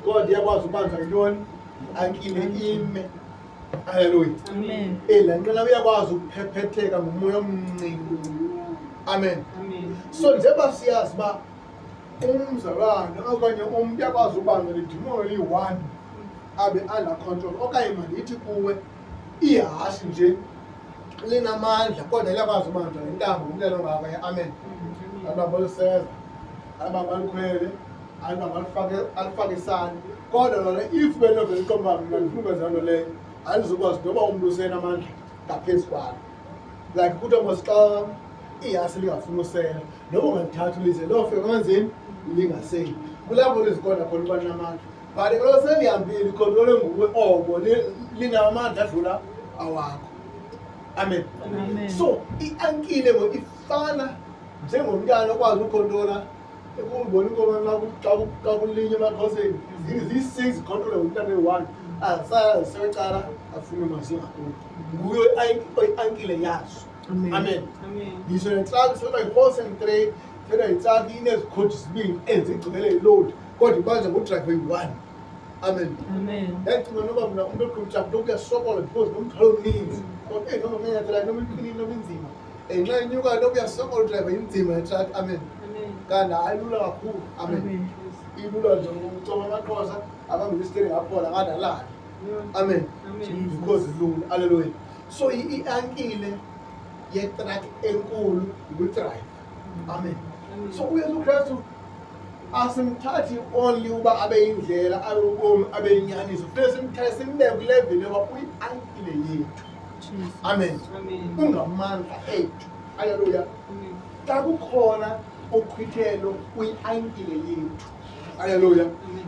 God yakwazi ubanjwa yintoni? Ankile ime. Hallelujah. Amen. La nto uyakwazi ukuphephetheka ngomoya omncinci. Amen. Amen. So njengoba siyazi uba umzalwane okanye umntu uyakwazi ubanjwa lidimoni liyi-1 abe under control, okanye mandithi kuwe ihashe nje linamandla kodwa liyakwazi ubanjwa yintambo umlelo ongaka. Amen. Abantu baluseza, abantu balukhwele, abantu alifake isandla, kodwa lona if benovele iqomba mna ndifuna ukwenza nto leyo alizokwazi noba umntu usenamandla ngaphezu kwalo. Like kuthiwa mos xa ihasi lingafuni usela noba ungalithatha ulise lofe kanzeni lingaseli, kulapho liziqonda khona uba linamandla. But kaloku selihambile ikhontrole nguwe oko linamandla adlula awakho. Amen. Amen. So i-ankile ngo ifana njengomntana okwazi ukhontrola ukubona inkomo xa kulinywa emaxhoseni ziyi-6 zikhontrole ngomntana eyi-1 asayasewecala afune mazingakude nguyo i-ankile yazo. Amen. Amen. Amen. Ngisho nentlaki sodwa yi-horse and tray sodwa yintlaki inezikhoji zibini ezigcwele ilodi kodwa ibanjwa ngudrayiva eyi-1. Amen. Amen. Yacinga noba mna umntu oqhubutshapho nto kuyasokola because nomthwalo omninzi noma menyathela noma iqinile noma inzima nxa inyuka nto kuyasokola udrayiva inzima netrakhi. Amen. Amen. Kanti hayi lula kakhulu. Amen. Amen. Ilula nje ukucoma amaxhosa abambile isitering aphola ngade alala. Amen. Amen. Because ilula. Hallelujah. So i-ankile yetrakhi enkulu ngudrayiva. Amen. So uYesu Kristu asimthathi only uba abe yindlela abe ubomi abe yinyaniso, funeka simthathe simbeke kuleveli yoba uyi-ankile yethu. Jesus. Amen. Amen. Ungamandla ethu. Haleluya. Amen. Xa kukhona uchwithelo uyi-ankile yethu. Haleluya.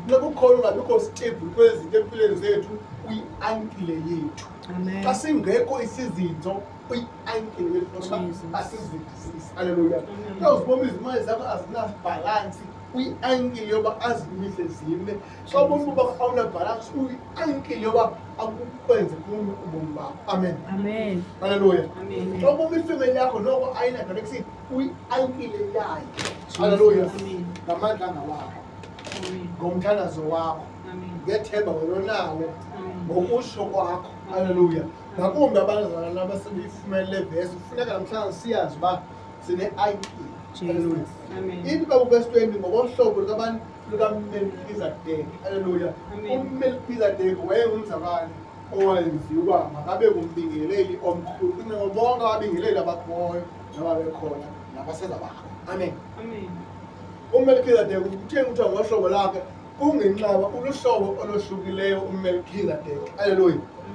Xa kukhona ungabikho stable kwezinto empilweni zethu uyi-ankile yethu. Amen. Xa singekho isizinzo uyi-ankile yethu Jesus. asizivisisi. Haleluya. Amen. Xa uzibona izimali zakho azinabhalansi uyi-ankile yoba azimise zime. Xa ubona uba awunabhalansi uyi-ankile yoba akukwenze kuyo ubomi bakho. Amen. Amen. Haleluya. Amen. Xa ubona ifemeli yakho noko ayinadirection uyi-ankile yayo. Haleluya. Amen. Ngamandla angawakho, Amen. ngomthandazo wakho, Amen. ngethemba wena onalo, Amen. ngokusho kwakho. Haleluya. Ngakumbi abazalwana abasebeyifumelele vesi kufuneka namhlanje siyazi uba sine-ankile. Haleluya. Jesus. Amen. Ithi bakuvesi 20 ngokohlobo lukaMelkizedeki. Haleluya. Amen. uMelkizedeki wayengumzalwane owayenziwa uba makabe ngumbingeleli omkhulu kunabo bonke ababingeleli abakhoyo nababekhona nabasezabakho. Amen. Amen. uMelkizedeki kutheni kuthiwa ngohlobo lakhe kungenxaba uluhlobo olohlukileyo uMelkizedeki. Haleluya.